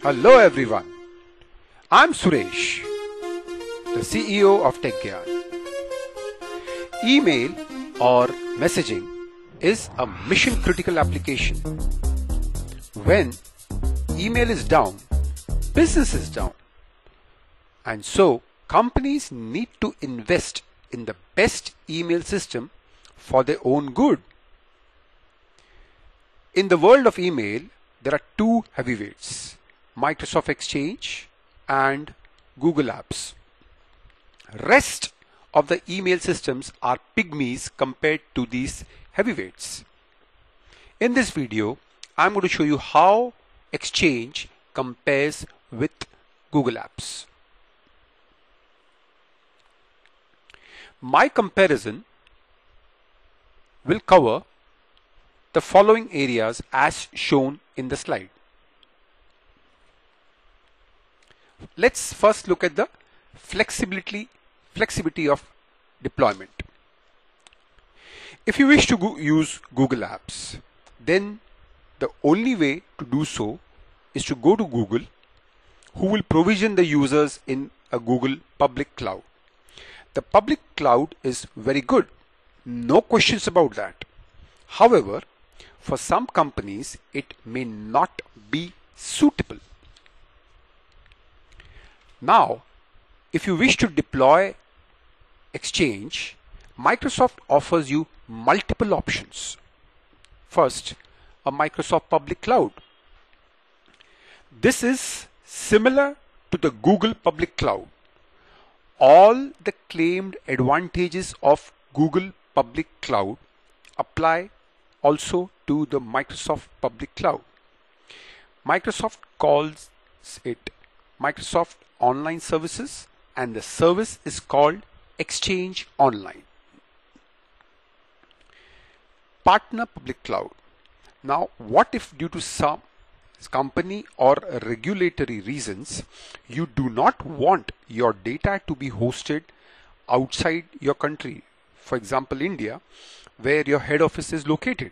Hello everyone, I'm Suresh, the CEO of TechGyan. Email or messaging is a mission critical application. When email is down, business is down. And so companies need to invest in the best email system for their own good. In the world of email, there are two heavyweights, Microsoft Exchange and Google Apps. Rest of the email systems are pygmies compared to these heavyweights. In this video, I'm going to show you how Exchange compares with Google Apps. My comparison will cover the following areas as shown in the slide. Let's first look at the flexibility of deployment. If you wish to use Google Apps, then the only way to do so is to go to Google, who will provision the users in a Google public cloud. The public cloud is very good, no questions about that. However, for some companies, it may not be suitable. Now, if you wish to deploy Exchange, Microsoft offers you multiple options. First, a Microsoft public cloud. This is similar to the Google public cloud. All the claimed advantages of Google public cloud apply also to the Microsoft public cloud. Microsoft calls it Microsoft Online Services, and the service is called Exchange Online. Partner public cloud. Now, what if due to some company or regulatory reasons you do not want your data to be hosted outside your country, for example India, where your head office is located?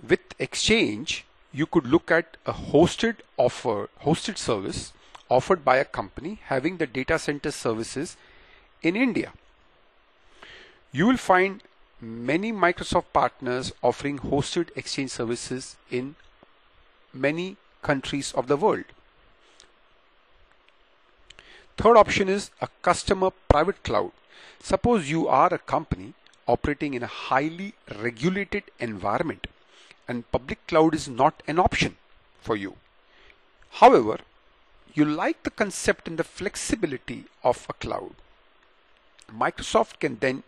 With Exchange, you could look at a hosted service offered by a company having the data center services in India. You will find many Microsoft partners offering hosted Exchange services in many countries of the world. Third option is a customer private cloud. Suppose you are a company operating in a highly regulated environment and public cloud is not an option for you. However, you like the concept and the flexibility of a cloud. Microsoft can then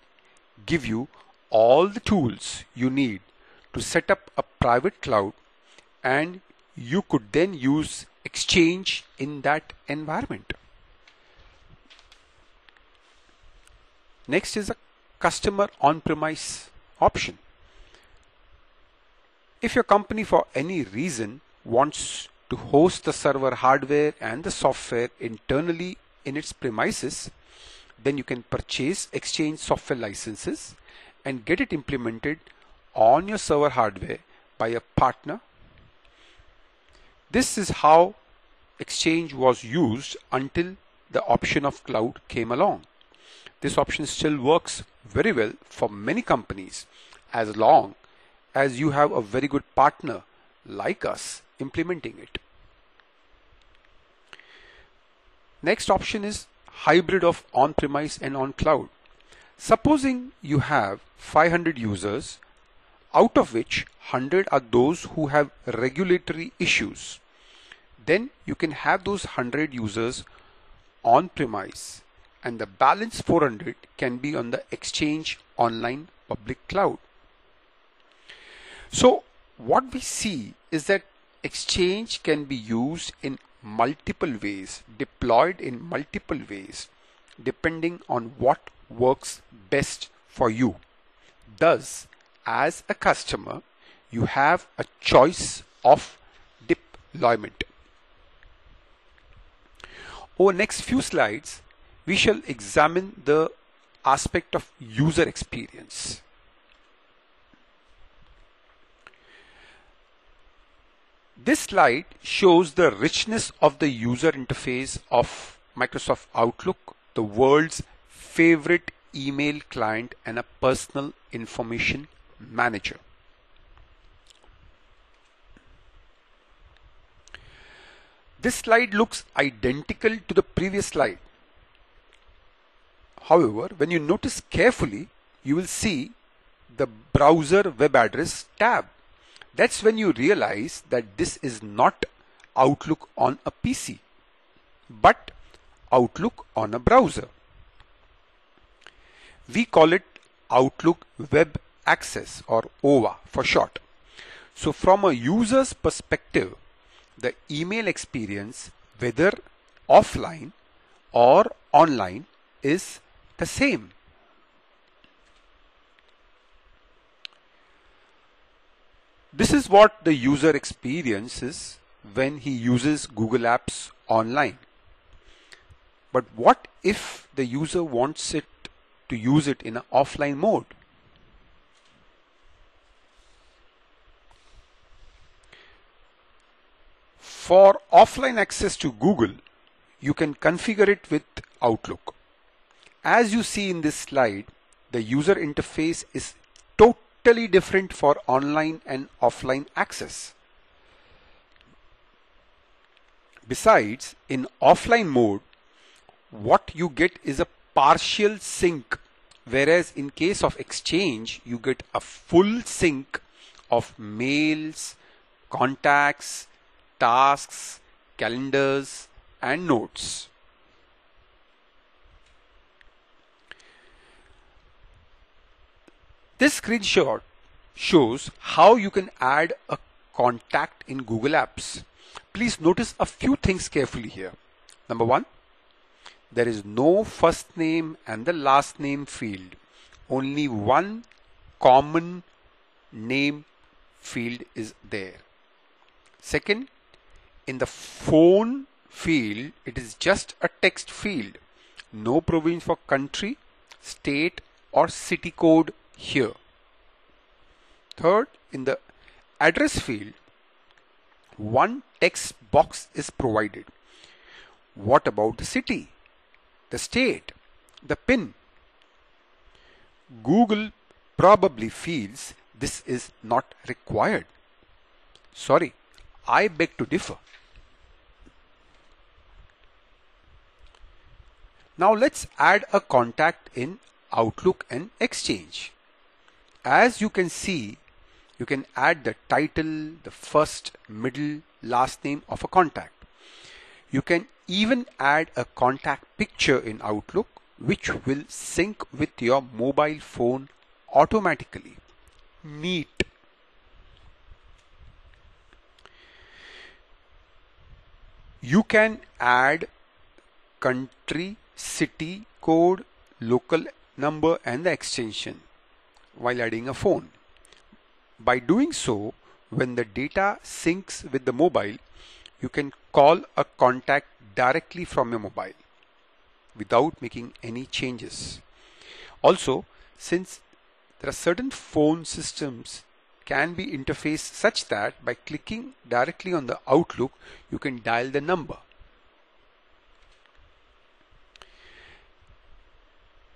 give you all the tools you need to set up a private cloud, and you could then use Exchange in that environment. Next is a customer on-premise option. If your company for any reason wants to host the server hardware and the software internally in its premises, then you can purchase Exchange software licenses and get it implemented on your server hardware by a partner. This is how Exchange was used until the option of cloud came along. This option still works very well for many companies as long as you have a very good partner like us implementing it. Next option is hybrid of on-premise and on-cloud. Supposing you have 500 users, out of which 100 are those who have regulatory issues, then you can have those 100 users on-premise and the balance 400 can be on the Exchange Online public cloud. So what we see is that Exchange can be used in multiple ways, deployed in multiple ways, depending on what works best for you. Thus, as a customer, you have a choice of deployment. Over next few slides, we shall examine the aspect of user experience. This slide shows the richness of the user interface of Microsoft Outlook, the world's favorite email client and a personal information manager. This slide looks identical to the previous slide. However, when you notice carefully, you will see the browser web address tab. That's when you realize that this is not Outlook on a PC, but Outlook on a browser. We call it Outlook Web Access, or OWA for short. So from a user's perspective, the email experience, whether offline or online, is the same. This is what the user experiences when he uses Google Apps online. But what if the user wants it to use it in an offline mode? For offline access to Google, you can configure it with Outlook. As you see in this slide, the user interface is totally different for online and offline access. Besides, in offline mode, what you get is a partial sync, whereas in case of Exchange, you get a full sync of mails, contacts, tasks, calendars, and notes. This screenshot shows how you can add a contact in Google Apps. Please notice a few things carefully here. Number one, there is no first name and the last name field. Only one common name field is there. Second, in the phone field, it is just a text field. No provision for country, state, or city code here. Third, in the address field, one text box is provided. What about the city, the state, the PIN? Google probably feels this is not required. Sorry, I beg to differ. Now let's add a contact in Outlook and Exchange. As you can see, you can add the title, the first, middle, last name of a contact. You can even add a contact picture in Outlook, which will sync with your mobile phone automatically. Neat. You can add country, city code, local number, and the extension while adding a phone. By doing so, when the data syncs with the mobile, you can call a contact directly from your mobile without making any changes. Also, since there are certain phone systems can be interfaced such that by clicking directly on the Outlook, you can dial the number.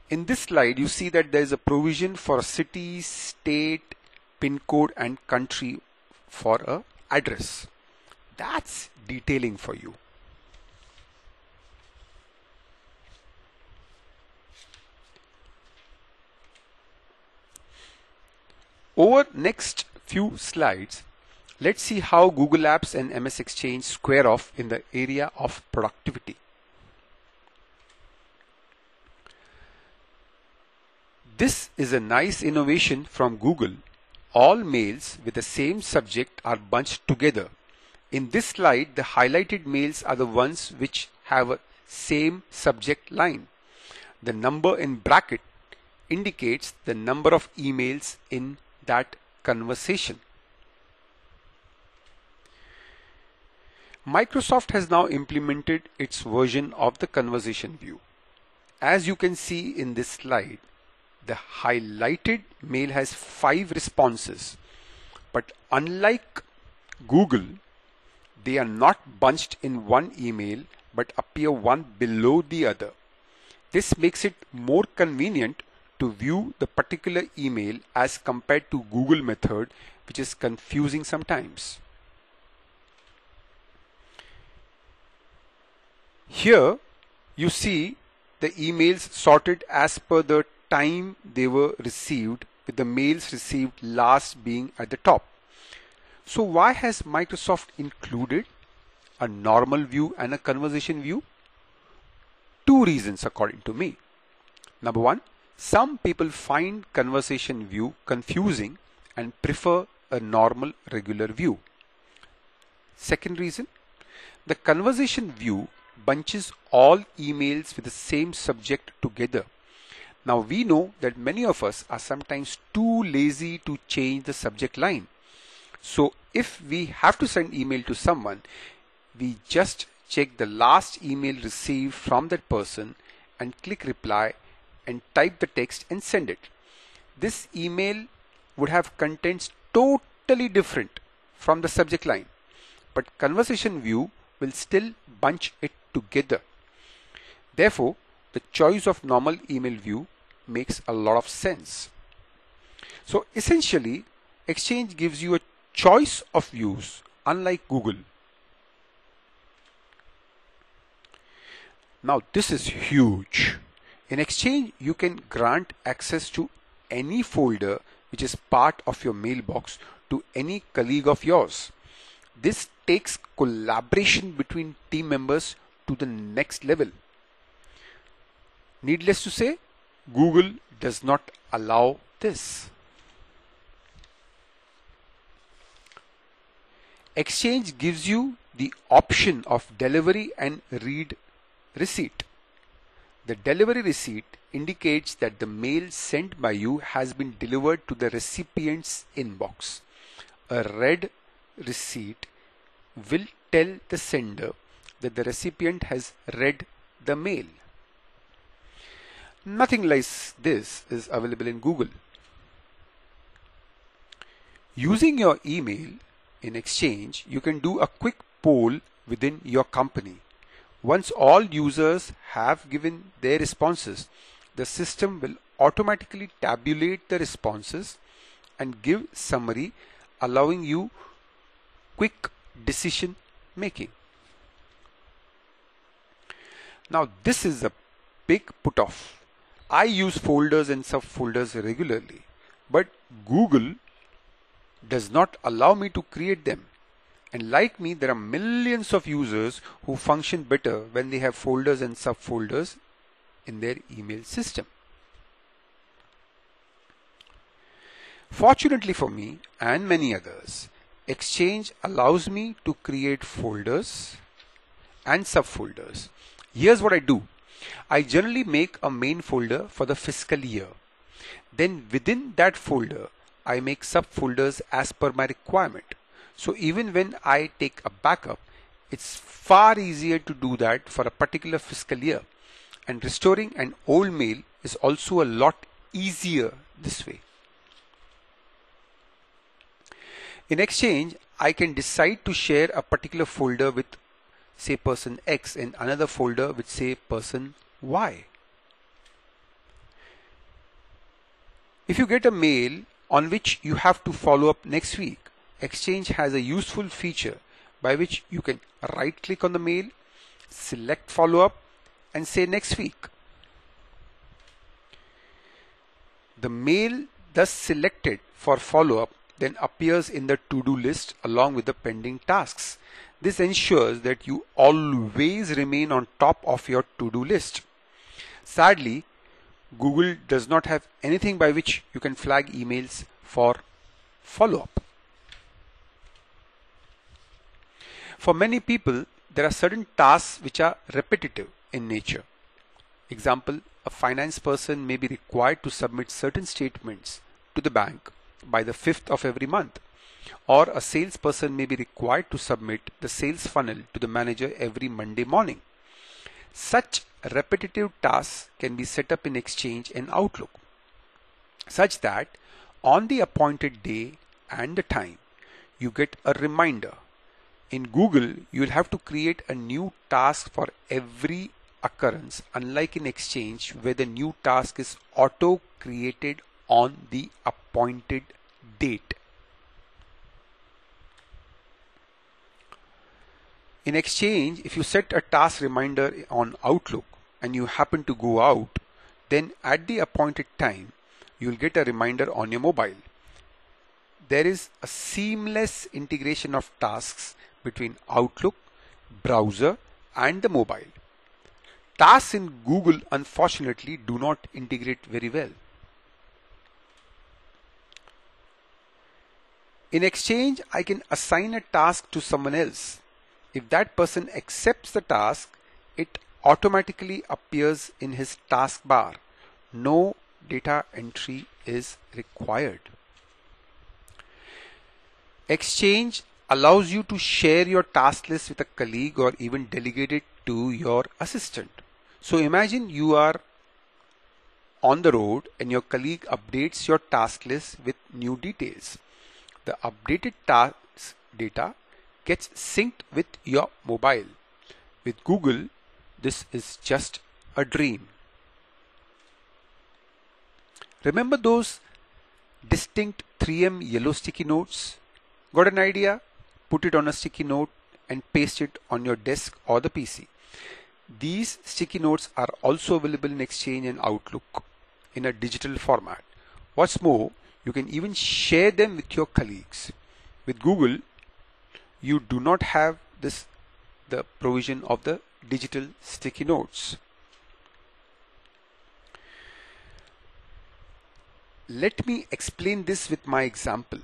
In this slide, you see that there is a provision for a city, state, PIN code, and country for an address. That's detailing for you. Over next few slides, let's see how Google Apps and MS Exchange square off in the area of productivity. This is a nice innovation from Google. All mails with the same subject are bunched together. In this slide, the highlighted mails are the ones which have a same subject line. The number in bracket indicates the number of emails in that conversation. Microsoft has now implemented its version of the conversation view. As you can see in this slide, the highlighted mail has 5 responses, but unlike Google, They are not bunched in one email but appear one below the other. This makes it more convenient to view the particular email as compared to Google method, which is confusing sometimes. Here you see the emails sorted as per the time they were received, with the mails received last being at the top. So why has Microsoft included a normal view and a conversation view? Two reasons according to me. Number one, some people find conversation view confusing and prefer a normal regular view. Second reason, the conversation view bunches all emails with the same subject together. Now we know that many of us are sometimes too lazy to change the subject line. So if we have to send email to someone, we just check the last email received from that person and click reply and type the text and send it. This email would have contents totally different from the subject line, but conversation view will still bunch it together. Therefore, the choice of normal email view makes a lot of sense. So essentially, Exchange gives you a choice of views, unlike Google. Now this is huge. In Exchange, you can grant access to any folder which is part of your mailbox to any colleague of yours. This takes collaboration between team members to the next level. Needless to say, Google does not allow this. Exchange gives you the option of delivery and read receipt. The delivery receipt indicates that the mail sent by you has been delivered to the recipient's inbox. A read receipt will tell the sender that the recipient has read the mail. Nothing like this is available in Google. Using your email in Exchange, you can do a quick poll within your company. Once all users have given their responses, the system will automatically tabulate the responses and give summary, allowing you quick decision making. Now this is a big put off. I use folders and subfolders regularly, but Google does not allow me to create them. And like me, there are millions of users who function better when they have folders and subfolders in their email system. Fortunately for me and many others, Exchange allows me to create folders and subfolders. Here's what I do. I generally make a main folder for the fiscal year. Then within that folder, I make subfolders as per my requirement. So even when I take a backup, it's far easier to do that for a particular fiscal year. And restoring an old mail is also a lot easier this way. In Exchange, I can decide to share a particular folder with, say, person X and another folder with, say, person Y. If you get a mail on which you have to follow up next week, Exchange has a useful feature by which you can right click on the mail, select follow up and say next week. The mail thus selected for follow up then appears in the to-do list along with the pending tasks. This ensures that you always remain on top of your to-do list. Sadly, Google does not have anything by which you can flag emails for follow-up. For many people, there are certain tasks which are repetitive in nature. Example, a finance person may be required to submit certain statements to the bank by the 5th of every month, or a salesperson may be required to submit the sales funnel to the manager every Monday morning. Such repetitive tasks can be set up in Exchange and Outlook, such that on the appointed day and the time, you get a reminder In Google, you will have to create a new task for every occurrence, unlike in Exchange where the new task is auto created on the appointed date. In Exchange, if you set a task reminder on Outlook and you happen to go out, then at the appointed time, you will get a reminder on your mobile. There is a seamless integration of tasks between Outlook, browser, and the mobile. Tasks in Google unfortunately do not integrate very well. In Exchange, I can assign a task to someone else. If that person accepts the task, it automatically appears in his taskbar. No data entry is required. Exchange allows you to share your task list with a colleague or even delegate it to your assistant. So imagine you are on the road and your colleague updates your task list with new details. The updated task data gets synced with your mobile. With Google, this is just a dream. Remember those distinct 3M yellow sticky notes? Got an idea? Put it on a sticky note and paste it on your desk or the PC. These sticky notes are also available in Exchange and Outlook in a digital format. What's more, you can even share them with your colleagues. With Google, you do not have the provision of the digital sticky notes. Let me explain this with my example.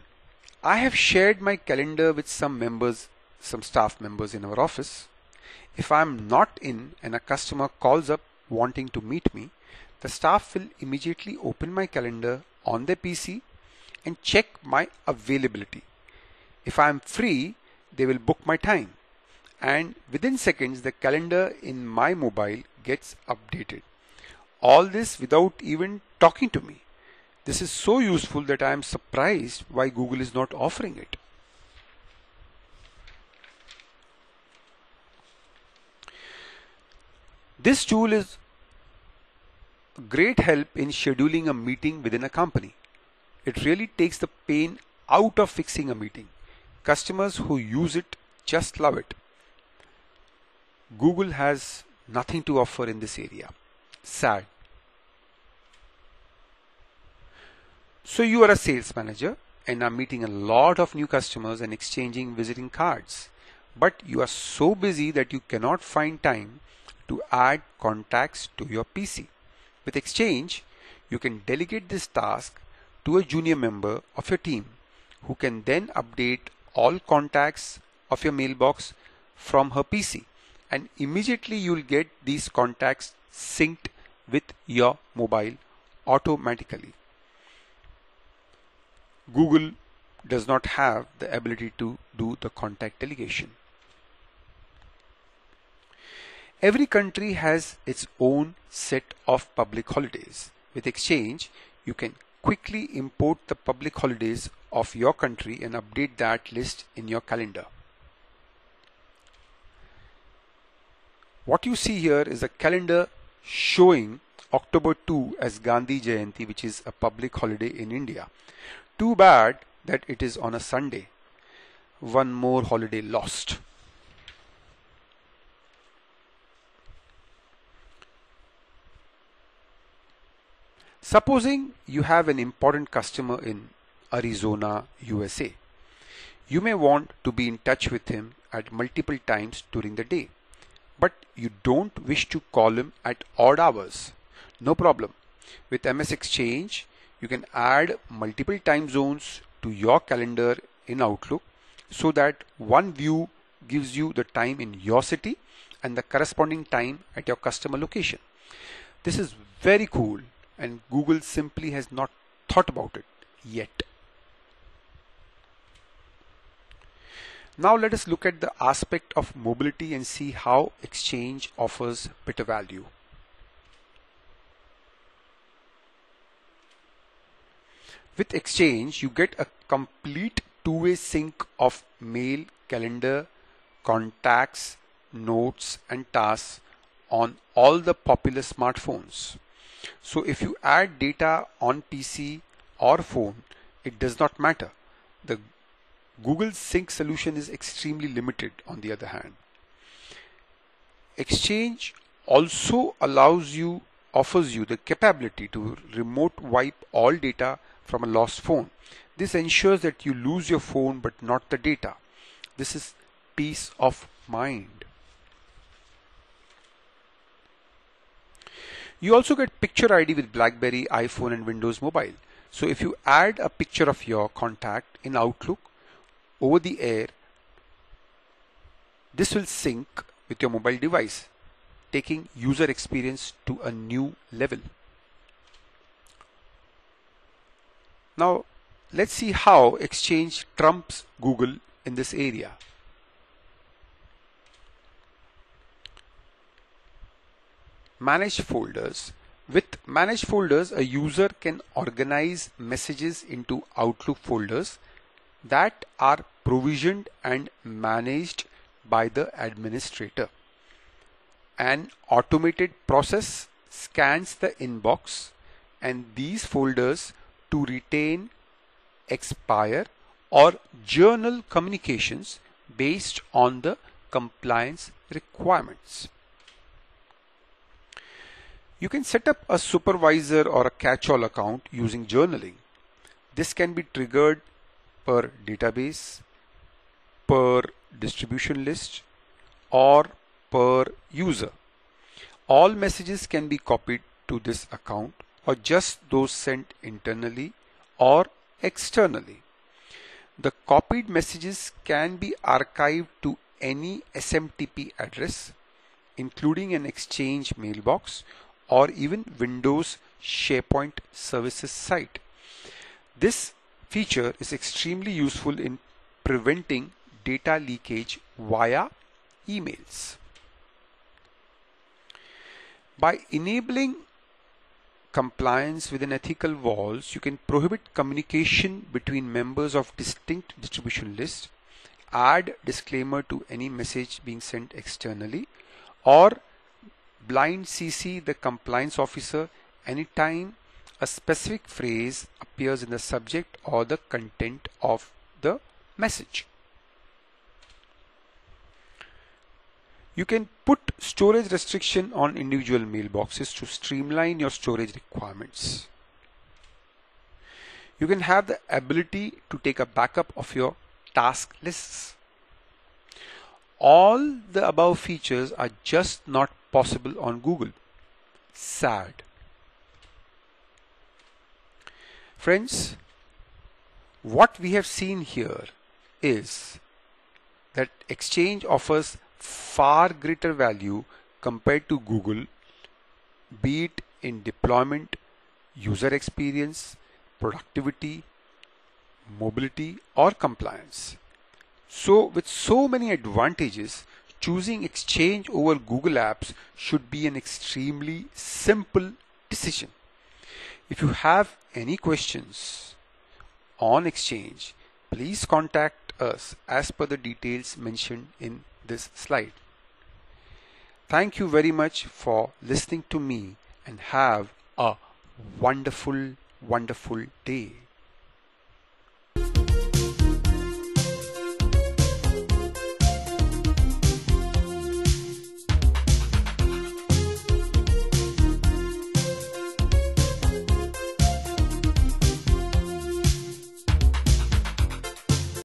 I have shared my calendar with some staff members in our office. If I am not in and a customer calls up wanting to meet me, the staff will immediately open my calendar on their PC and check my availability. If I am free, they will book my time, and within seconds the calendar in my mobile gets updated. All this without even talking to me. This is so useful that I am surprised why Google is not offering it. This tool is a great help in scheduling a meeting within a company. It really takes the pain out of fixing a meeting. Customers who use it just love it. Google has nothing to offer in this area. Sad. So you are a sales manager and are meeting a lot of new customers and exchanging visiting cards. But you are so busy that you cannot find time to add contacts to your PC. With Exchange, you can delegate this task to a junior member of your team who can then update all contacts of your mailbox from her PC, and immediately you will get these contacts synced with your mobile automatically. Google does not have the ability to do the contact delegation. Every country has its own set of public holidays. With Exchange, you can quickly import the public holidays of your country and update that list in your calendar. What you see here is a calendar showing October 2 as Gandhi Jayanti, which is a public holiday in India. Too bad that it is on a Sunday. One more holiday lost. Supposing you have an important customer in Arizona, USA. You may want to be in touch with him at multiple times during the day, but you don't wish to call him at odd hours. No problem. With MS Exchange, you can add multiple time zones to your calendar in Outlook so that one view gives you the time in your city and the corresponding time at your customer location. This is very cool, and Google simply has not thought about it yet. Now let us look at the aspect of mobility and see how Exchange offers better value. With Exchange, you get a complete two-way sync of mail, calendar, contacts, notes and tasks on all the popular smartphones. So if you add data on PC or phone, it does not matter. The Google Sync solution is extremely limited on the other hand. Exchange also offers you the capability to remote wipe all data from a lost phone. This ensures that you lose your phone but not the data. This is peace of mind. You also get picture ID with BlackBerry, iPhone and Windows Mobile. So if you add a picture of your contact in Outlook over the air, this will sync with your mobile device, taking user experience to a new level. Now let's see how Exchange trumps Google in this area. Manage folders. With managed folders, a user can organize messages into Outlook folders that are provisioned and managed by the administrator. An automated process scans the inbox and these folders to retain, expire or journal communications based on the compliance requirements. You can set up a supervisor or a catch-all account using journaling. This can be triggered per database, per distribution list, or per user. All messages can be copied to this account or just those sent internally or externally. The copied messages can be archived to any SMTP address, including an Exchange mailbox or even Windows SharePoint services site. This feature is extremely useful in preventing data leakage via emails. By enabling compliance within ethical walls, you can prohibit communication between members of distinct distribution lists, add disclaimer to any message being sent externally, or blind CC the compliance officer anytime a specific phrase appears in the subject or the content of the message. You can put storage restriction on individual mailboxes to streamline your storage requirements. You can have the ability to take a backup of your task lists. All the above features are just not possible on Google. Sad. Friends, what we have seen here is that Exchange offers far greater value compared to Google, be it in deployment, user experience, productivity, mobility, or compliance. So with so many advantages, choosing Exchange over Google Apps should be an extremely simple decision. If you have any questions on Exchange, please contact us as per the details mentioned in this slide. Thank you very much for listening to me and have a wonderful day.